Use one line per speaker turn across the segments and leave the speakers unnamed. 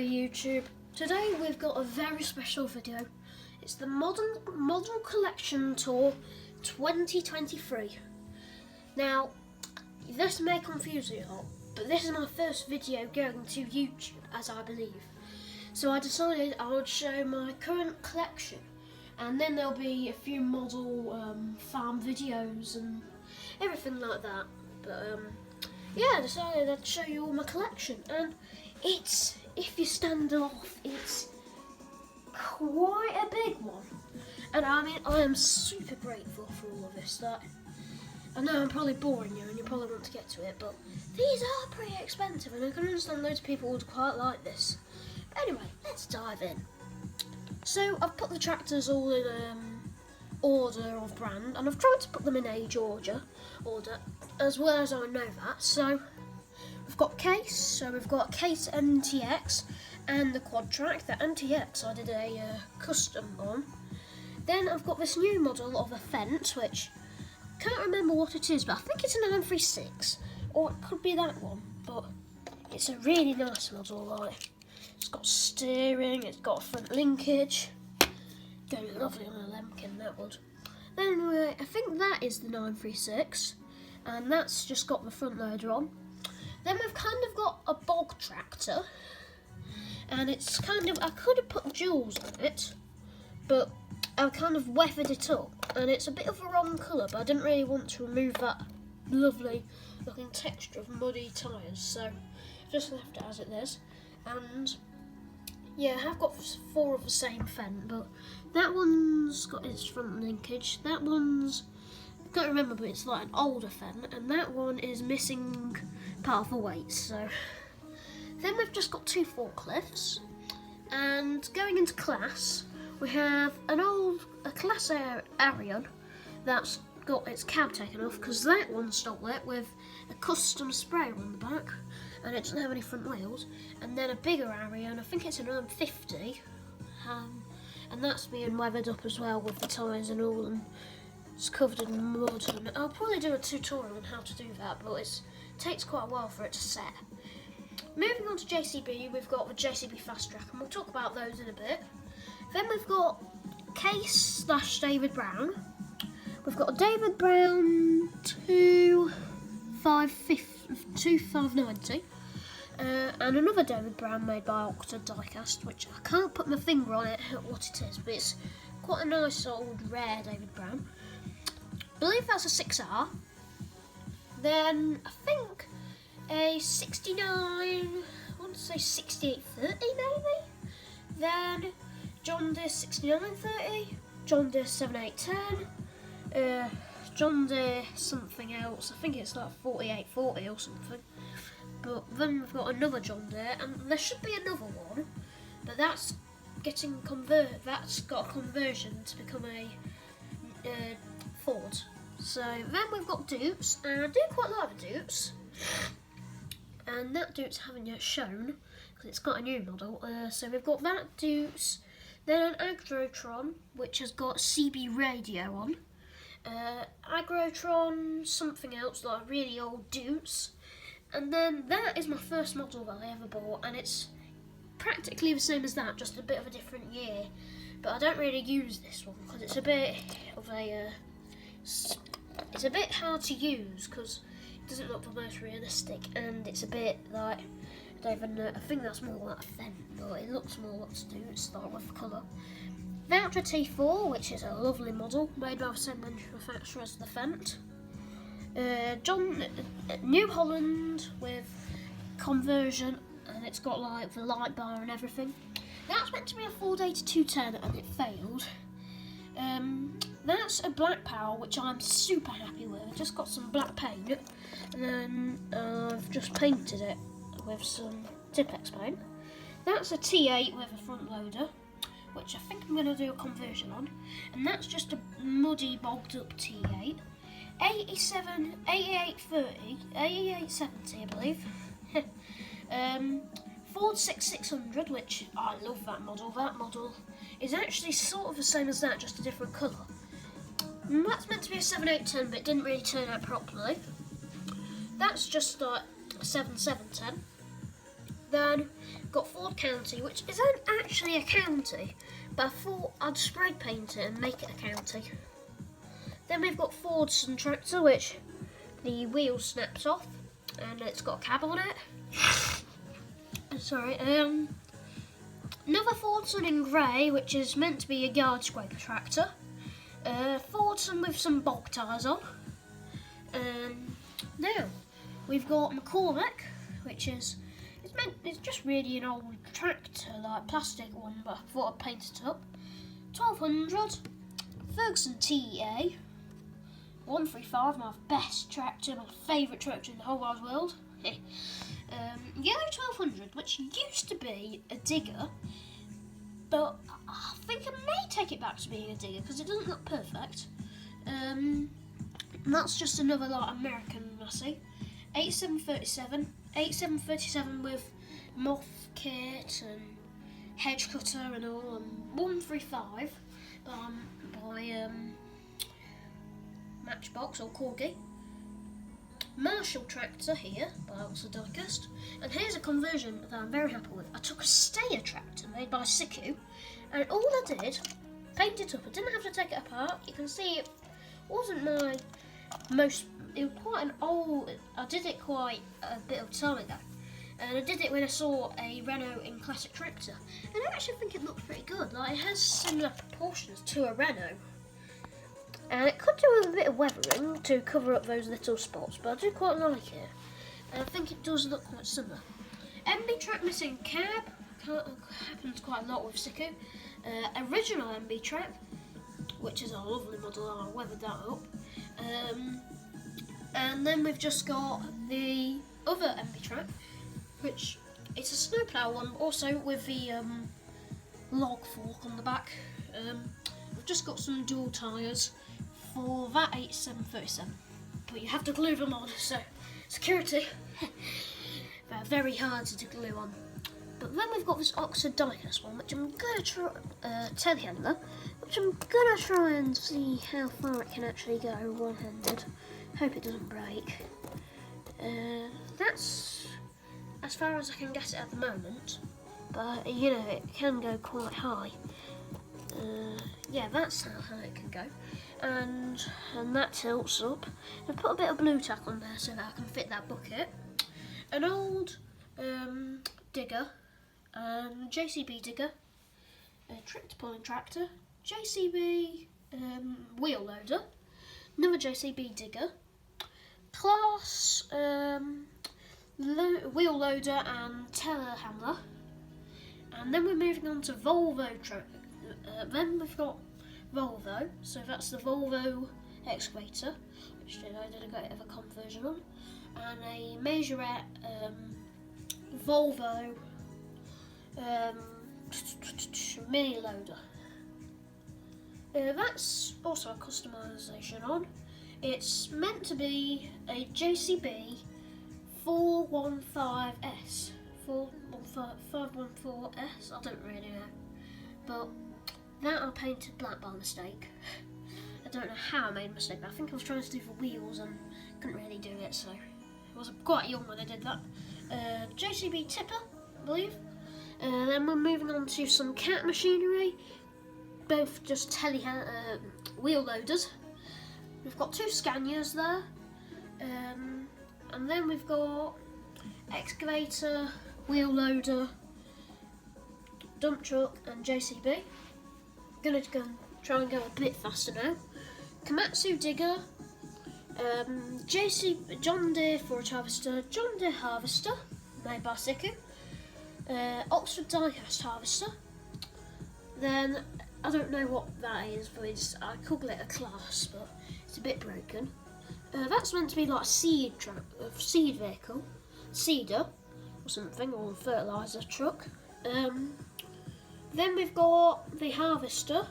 YouTube. Today we've got a very special video. It's the Model Collection Tour 2023. Now, this may confuse you all, but this is my first video going to YouTube, as I believe. So I decided I would show my current collection, and then there'll be a few model farm videos and everything like that. But yeah, I decided I'd show you all my collection, and it's, if you stand off, it's quite a big one. And I mean, I am super grateful for all of this. That I know I'm probably boring you and you probably want to get to it, but these are pretty expensive, and I can understand loads of people would quite like this. But anyway, let's dive in. So I've put the tractors all in order of brand, and I've tried to put them in age order as well as I know that. So we've got Case, so we've got Case MTX and the Quad Track. The MTX I did a custom on. Then I've got this new model of a Fendt, which I can't remember what it is, but I think it's a 936, or it could be that one, but it's a really nice model. Like, it's got steering, it's got a front linkage, going lovely on a Lemken, that would. Then I think that is the 936, and that's just got the front loader on. Then we've kind of got a bog tractor, and it's kind of, I could have put jewels on it, but I kind of weathered it up, and it's a bit of a wrong colour, but I didn't really want to remove that lovely looking texture of muddy tyres, so I've just left it as it is. And yeah, I have got 4 of the same Fendt, but that one's got its front linkage, that one's, I can't remember, but it's like an older Fendt, and that one is missing part of the weight. So then we've just got 2 forklifts, and going into class we have a Class Arion that's got its cab taken off, because that one's stock lit with a custom sprayer on the back, and it doesn't have any front wheels. And then a bigger Arion, I think it's an 150, and that's being weathered up as well with the tyres and all, and it's covered in mud. And I'll probably do a tutorial on how to do that, but it takes quite a while for it to set. Moving on to JCB, we've got the JCB Fast Track, and we'll talk about those in a bit. Then we've got Case / David Brown. We've got a David Brown 2590, and another David Brown made by Octa Diecast, which I can't put my finger on it what it is, but it's quite a nice old rare David Brown. I believe that's a 6R. Then I think a 69, I want to say 6830 maybe. Then John Deere 6930, John Deere 7810, John Deere something else, I think it's like 4840 or something. But then we've got another John Deere, and there should be another one, but that's getting that's got a conversion to become a Ford. So then we've got Dupes, and I do quite like the Dupes, and that Dupes I haven't yet shown because it's got a new model. So we've got that Dupes, then an Agrotron which has got CB radio on, Agrotron something else, like really old Dupes, and then that is my first model that I ever bought, and it's practically the same as that, just a bit of a different year. But I don't really use this one because it's a bit of a it's a bit hard to use because it doesn't look the most realistic, and it's a bit like, I don't even know, I think that's more like a Fendt, but it looks more like a Dupes, like with the colour. Valtra T4, which is a lovely model made by the same manufacturer as the Fendt. New Holland with conversion, and it's got like the light bar and everything. That's meant to be a Ford 8210 and it failed. That's a Black Power, which I'm super happy with. I just got some black paint, and then I've just painted it with some Tipex paint. That's a T8 with a front loader, which I think I'm going to do a conversion on, and that's just a muddy, bogged up T8. 8870, I believe. Ford 6600, which I love that model. That model is actually sort of the same as that, just a different colour. And that's meant to be a 7810, but it didn't really turn out properly. That's just like a 7710. Then got Ford County, which isn't actually a county, but I thought I'd spray paint it and make it a county. Then we've got Fordson tractor, which the wheel snaps off, and it's got a cab on it. Sorry, another Fordson in grey, which is meant to be a yard scraper tractor. Fordson with some bog tyres on. Now we've got McCormick, which is it's just really an old tractor, like plastic one, but I thought I'd paint it up. 1200 Ferguson TEA 135, my best tractor, my favourite tractor in the whole wide world. Yellow 1200, which used to be a digger, but I think I may take it back to being a digger because it doesn't look perfect. That's just another like American Massey. 8737 with moth kit and hedge cutter and all, and 135 by Matchbox or Corgi. Marshall tractor here by Oxford Diecast, and here's a conversion that I'm very happy with. I took a Steyr tractor made by Siku, and all I did, paint it up. I didn't have to take it apart. You can see it wasn't my most. It was quite an old. I did it quite a bit of time ago, and I did it when I saw a Renault in Classic Tractor, and I actually think it looks pretty good. Like, it has similar proportions to a Renault. And it could do with a bit of weathering to cover up those little spots, but I do quite like it. And I think it does look quite similar. MB Track missing cab, happens quite a lot with Siku. Original MB Track, which is a lovely model, I weathered that up. And then we've just got the other MB Track, which it's a snowplow one, also with the log fork on the back. We've just got some dual tyres for that 8737, but you have to glue them on, so security. They're very hard to glue on. But then we've got this Oxford Diecast one, which I'm going to try, telehandler, which I'm going to try and see how far it can actually go one-handed. Hope it doesn't break. That's as far as I can get it at the moment, but you know, it can go quite high. Yeah, that's how high it can go, and that tilts up. I put a bit of blue tack on there so that I can fit that bucket. An old digger, JCB digger, a tractor pulling tractor, JCB wheel loader, another JCB digger, Class wheel loader and telehandler, and then we're moving on to Volvo then we've got Volvo, so that's the Volvo excavator, which I did a bit of a conversion on, and a Majorette Volvo mini loader. That's also a customisation on. It's meant to be a JCB 415S, 514S, I don't really know, but that I painted black by mistake. I don't know how I made a mistake, but I think I was trying to do the wheels and couldn't really do it, so I was quite young when I did that. JCB tipper, I believe. Then we're moving on to some cat machinery, both just wheel loaders. We've got two Scanias there, and then we've got excavator, wheel loader, dump truck and JCB. I'm going to go and try and go a bit faster now. Komatsu digger, John Deere forage harvester, John Deere harvester, made by Siku, Oxford Diecast harvester. Then, I don't know what that is, but I call it a Class, but it's a bit broken. That's meant to be like a seed vehicle, seeder or something, or a fertiliser truck. Then we've got the harvester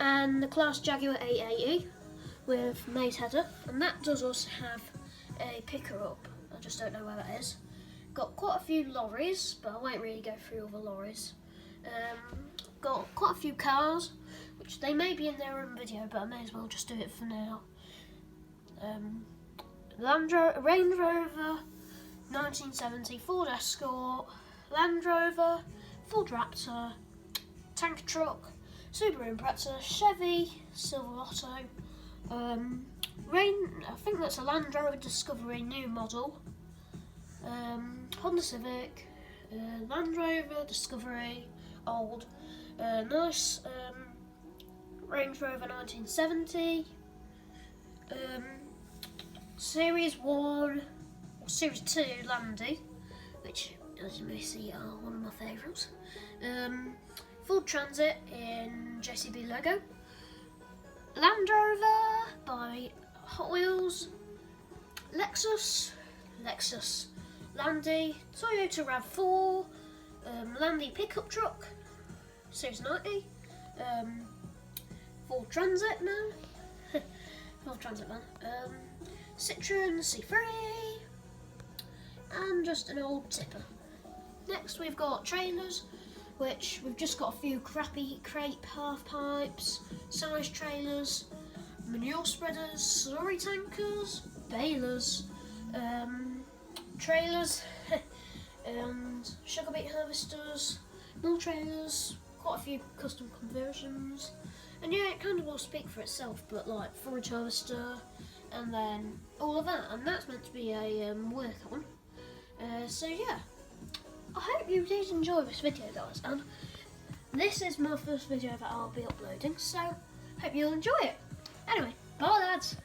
and the Class Jaguar 880 with maze header, and that does also have a picker up. I just don't know where that is. Got quite a few lorries, but I won't really go through all the lorries. Got quite a few cars, which they may be in their own video, but I may as well just do it for now. Range Rover, 1970 Ford Escort, Land Rover, Ford Raptor, tanker truck, Subaru Impreza, Chevy Silverado, I think that's a Land Rover Discovery new model, Honda Civic, Land Rover Discovery old, nice Range Rover 1970, Series 1 or Series 2 Landy, which as you may see are one of my favourites, Ford Transit in JCB Lego, Land Rover by Hot Wheels, Lexus Landy, Toyota RAV4, Landy pickup truck, Series 90, Ford Transit man, Ford Transit man, Citroen C3, and just an old tipper. Next we've got trailers, which we've just got a few crappy crepe half pipes, size trailers, manure spreaders, slurry tankers, balers, trailers, and sugar beet harvesters, mill trailers, quite a few custom conversions, and yeah, it kind of will speak for itself, but like forage harvester, and then all of that, and that's meant to be a work on. So yeah, I hope you did enjoy this video, guys, and this is my first video that I'll be uploading, so hope you'll enjoy it. Anyway, bye lads!